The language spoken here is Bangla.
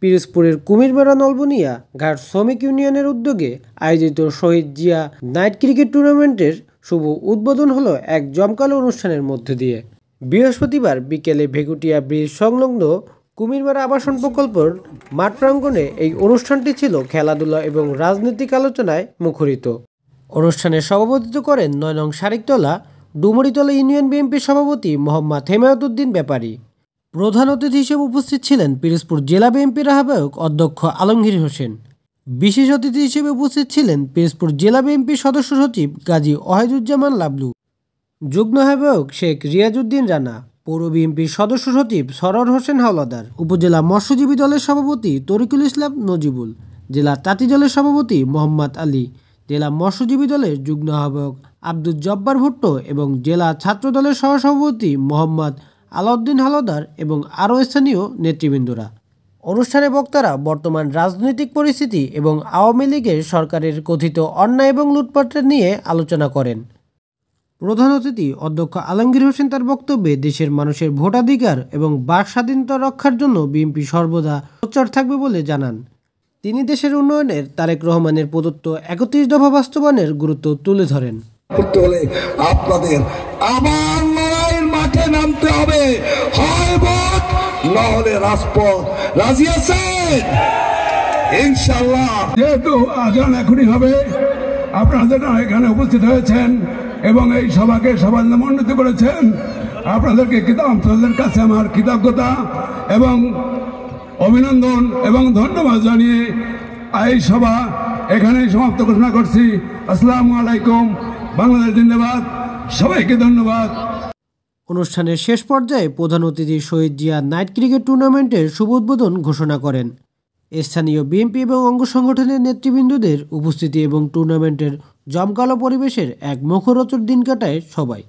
পিরোজপুরের কুমিরমারা নলবনিয়া ঘাট শ্রমিক ইউনিয়নের উদ্যোগে আয়োজিত শহীদ জিয়া নাইট ক্রিকেট টুর্নামেন্টের শুভ উদ্বোধন হলো এক জমকালো অনুষ্ঠানের মধ্য দিয়ে। বৃহস্পতিবার বিকেলে ভেগুটিয়া ব্রিজ সংলগ্ন কুমিরমারা আবাসন প্রকল্পের মাঠ প্রাঙ্গণে এই অনুষ্ঠানটি ছিল খেলাধুলা এবং রাজনৈতিক আলোচনায় মুখরিত। অনুষ্ঠানে সভাপতিত্ব করেন ৯ নং শারিকতলা ডুমুরিতলা ইউনিয়ন বিএনপির সভাপতি মোহাম্মদ হেমায়েতুদ্দিন ব্যাপারী। প্রধান অতিথি হিসেবে উপস্থিত ছিলেন পিরোজপুর জেলা বিএনপির আহ্বায়ক অধ্যক্ষ আলমগীর হোসেন। বিশেষ অতিথি হিসেবে উপস্থিত ছিলেন পিরোজপুর জেলা বিএনপির সদস্য সচিব গাজী ওয়াহিদুজ্জামান লাবলু, যুগ্ম আহ্বায়ক শেখ রিয়াজউদ্দিন রানা, পৌর বিএনপির সদস্য সচিব সরোয়ার হোসেন হাওলাদার, উপজেলা মৎস্যজীবী দলের সভাপতি তরিকুল ইসলাম নজিবুল, জেলা তাঁতি দলের সভাপতি মোহাম্মদ আলী, জেলা মৎস্যজীবী দলের যুগ্ম আহ্বায়ক আব্দুল জব্বার ভুট্টো এবং জেলা ছাত্র দলের সহসভাপতি মোহাম্মদ আলাউদ্দিন হাওলাদার এবং আরও স্থানীয় নেতৃবৃন্দরা। অনুষ্ঠানে বক্তারা বর্তমান রাজনৈতিক পরিস্থিতি এবং আওয়ামী লীগের সরকারের কথিত অন্যায় এবং লুটপাটের নিয়ে আলোচনা করেন। প্রধান অতিথি অধ্যক্ষ আলমগীর হোসেন তার বক্তব্যে দেশের মানুষের ভোটাধিকার এবং বাক স্বাধীনতা রক্ষার জন্য বিএনপি সর্বদা সোচ্চার থাকবে বলে জানান। তিনি দেশের উন্নয়নের তারেক রহমানের প্রদত্ত ৩১ দফা বাস্তবায়নের গুরুত্ব তুলে ধরেন। আপনাদের আবার লড়াইয়ের মাঠে নামতে হবে, হয় ভোট নহলে রাজপথ। রাজি আছেন ইনশাআল্লাহ? যেহেতু আজান এখনই হবে, আপনারা এখানে উপস্থিত হয়েছেন এবং এই সভাকে সভান্বিত করেছেন, আপনাদের কাছে আমার কৃতজ্ঞতা এবং অভিনন্দন এবং ধন্যবাদ জানিয়ে এই সভা এখানেই সমাপ্ত ঘোষণা করছি। আসসালামু আলাইকুম, বাংলাদেশ জিন্দাবাদ, সবাইকে ধন্যবাদ। অনুষ্ঠানের শেষ পর্যায়ে প্রধান অতিথি শহীদ জিয়া নাইট ক্রিকেট টুর্নামেন্টের শুভ উদ্বোধন ঘোষণা করেন। স্থানীয় বিএনপি এবং অঙ্গ সংগঠনের নেতৃবৃন্দদের উপস্থিতি এবং টুর্নামেন্টের জমকালো পরিবেশের এক মুখরোচক দিন কাটায় সবাই।